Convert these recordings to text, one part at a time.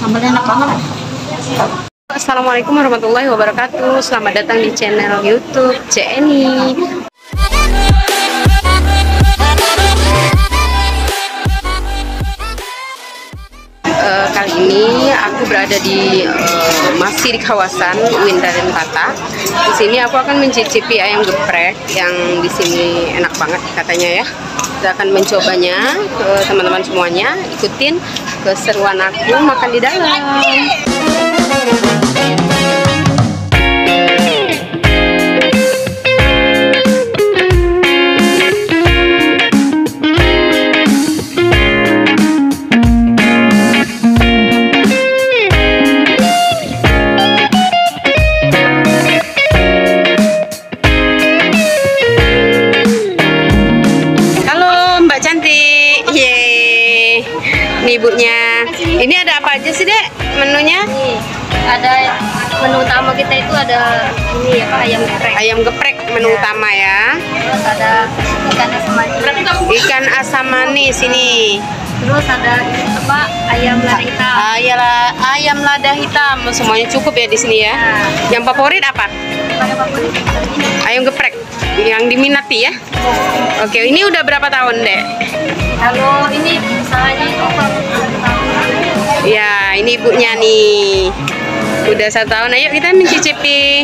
Sambalnya enak banget. Assalamualaikum warahmatullahi wabarakatuh. Selamat datang di channel YouTube CNI. Kali ini aku berada di masih di kawasan UIN Raden Tata. Di sini aku akan mencicipi ayam geprek yang di sini enak banget katanya ya. Kita akan mencobanya, teman-teman semuanya ikutin keseruan aku makan di dalam. Ibunya, ini ada apa aja sih dek menunya? Ada menu utama kita itu ada ini apa, ayam geprek. Ayam geprek menu utama ya. Terus ada ikan asam manis. Ikan asam manis ini. Terus ada apa, ayam lada hitam. Ayam lada hitam, semuanya cukup ya di sini ya. Yang favorit apa? Ayam favorit ini. Ayam geprek yang diminati ya. Oke, ini udah berapa tahun dek? Kalau ini usahanya itu ya, ini ibunya nih. Udah 1 tahun. Ayo kita mencicipi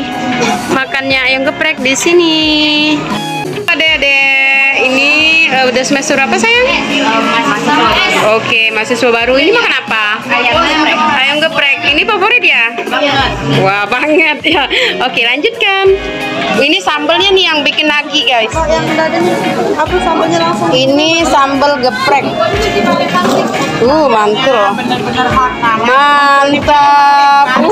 makannya ayam geprek di sini. Adek-adek, ini udah semester apa sayang? Oke, mahasiswa baru. Ini makan apa? Ayam geprek. Ini favorit ya? Wah, banget ya. Oke, lanjutkan. Ini sambalnya nih yang bikin nagih, guys. apa sambalnya langsung? Ini sambal geprek. Mantul. Mantap.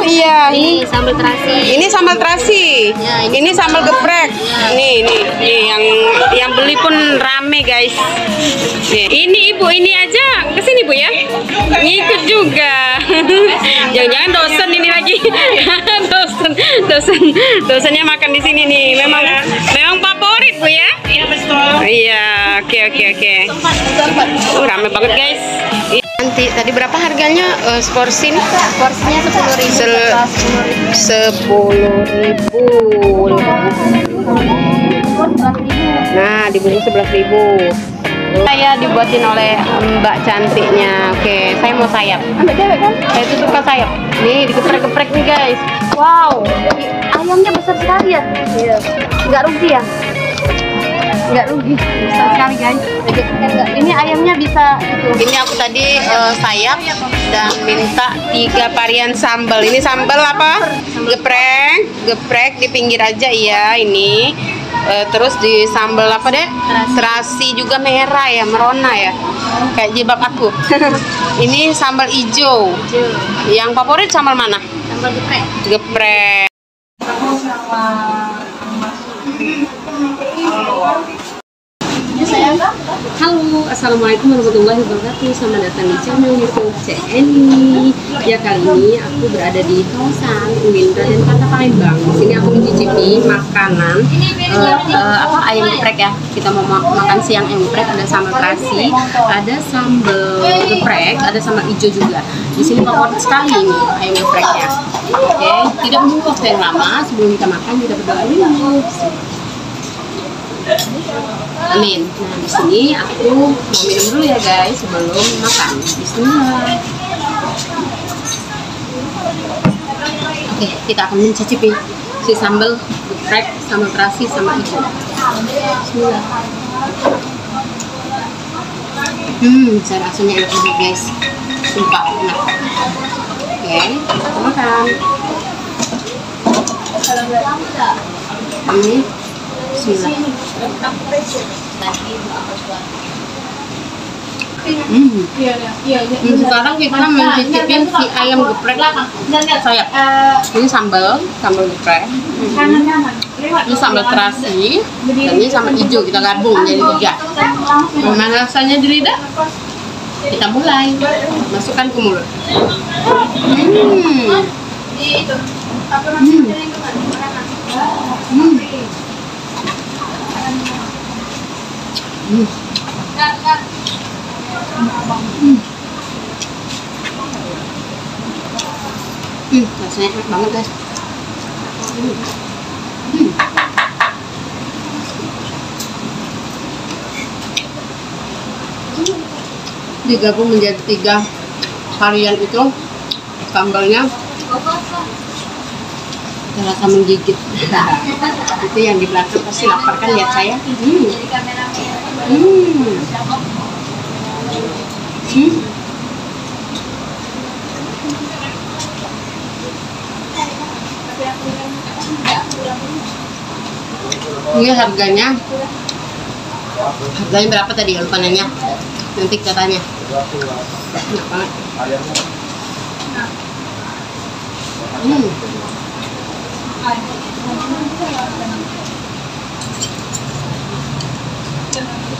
Iya. Ini sambal terasi. Ini sambal terasi. Ya, ini sambal geprek. Nih yang beli pun rame, guys. Nih. Ini ibu ini aja kesini bu ya. Ngikut juga. Jangan-jangan dosen ini lagi. dosennya makan di sini nih. Memang favorit bu ya. Iya betul. Iya, oke. Rame banget guys. Nanti tadi berapa harganya seporsi? Porsinya 10.000. 10.000. Nah, dibungkus 11.000. Saya dibuatin oleh Mbak cantiknya. Oke, saya mau sayap. Mbak cewek kan? Saya tuh suka sayap. Nih, digeprek-geprek nih guys. Wow, Ayamnya besar sekali ya. Iya. Nggak rugi ya? Nggak rugi, besar sekali guys. Ini ayamnya bisa itu. Ini aku tadi sayap dan minta 3 varian sambal. Ini sambal apa? Geprek di pinggir aja ya ini. Terus di sambal apa deh? Terasi juga merah ya, merona ya. Kayak jilbab aku. Ini sambal hijau. Yang favorit sambal mana? Sambal geprek. Geprek. Halo, assalamualaikum warahmatullahi wabarakatuh. Selamat datang di channel YouTube CNI. Ya, kali ini aku berada di kawasan UIN Raden Tata Palembang. Di sini aku mencicipi makanan ayam geprek ya. Kita mau makan siang ayam geprek. Ada sambal terasi, ada sambal geprek, ada sambal hijau juga. Di sini favorit sekali ini ayam gepreknya. Oke, tidak menunggu waktu yang lama. Sebelum kita makan, kita berdoa dulu. Amin. Nah, di sini aku mau minum dulu ya guys sebelum makan. Bismillah. Oke, kita akan mencicipi si sambal geprek, sambal terasi, sama hijau. Bismillah. Saya rasanya enak banget guys. Sumpah enak. Oke, kita makan. Bismillah. Sekarang kita mencicipin si ayam geprek sayap. Ini sambal geprek. Ini sambal terasi. Dan ini sambal hijau, kita gabung jadi 3. Gimana rasanya di lidah? Kita mulai. Masukkan ke mulut. Rasanya enak banget guys. Digabung menjadi 3 varian itu, sambalnya terasa menggigit. Itu yang di belakang pasti lapar kan, lihat saya. Ini harganya berapa tadi? Lupa nanya. Nanti katanya. Enak banget.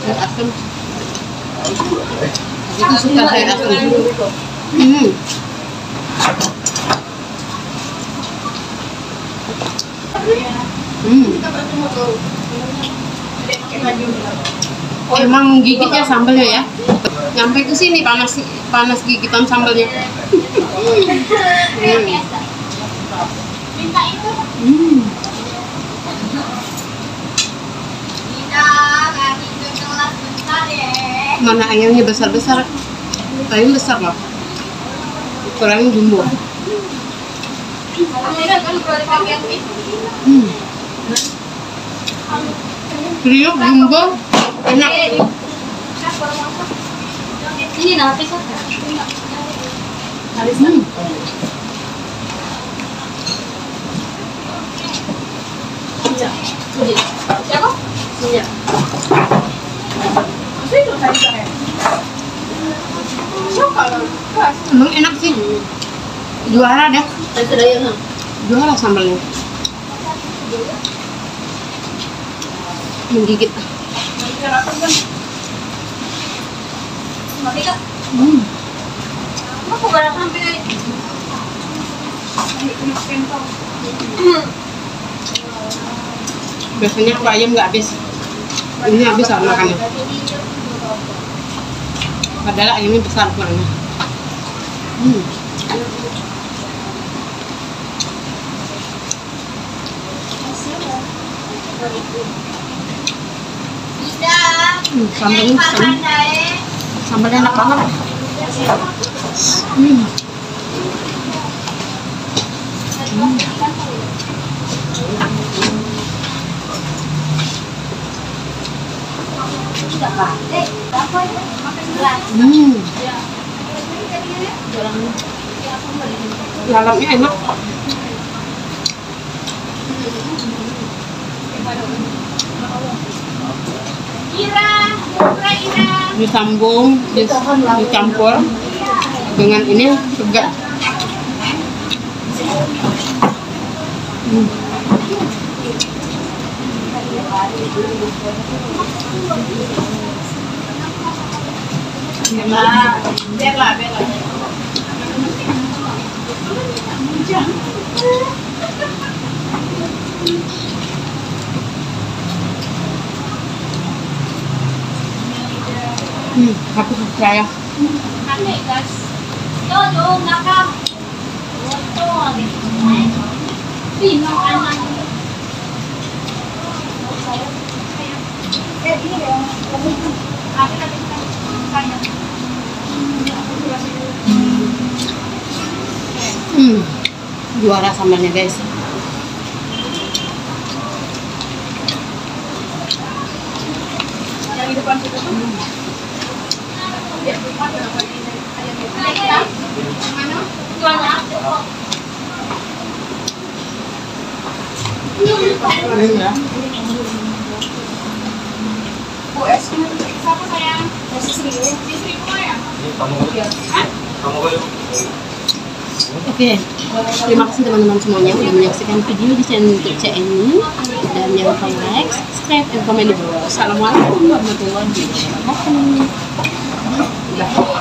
Sayur asam. Aku suka sayur asam. Emang gigitnya sambalnya ya. Nyampe ke sini panas gigitan sambalnya. Mana ayamnya besar-besar. Ayam besar loh. Ukurannya jumbo. Kriuk jumbo enak. Ini nanti Emang enak sih. Juara deh. Juara sambalnya. Menggigit. Aku barang sampai Biasanya aku ayam nggak habis. Ini habis lah makannya. Padahal ayamnya besar ukurannya. Sambalnya enak banget. Dalamnya enak. Disambung, dicampur dengan ini segar. Aku percaya. Juara sambalnya guys. yang di depan situ tuh. Bu, es siapa sayang? Es 1.000. 1.000 ya? Oke, terima kasih teman-teman semuanya udah menyaksikan video di channel YouTube ini, dan jangan lupa like, subscribe, dan komen di bawah. Assalamualaikum warahmatullahi wabarakatuh.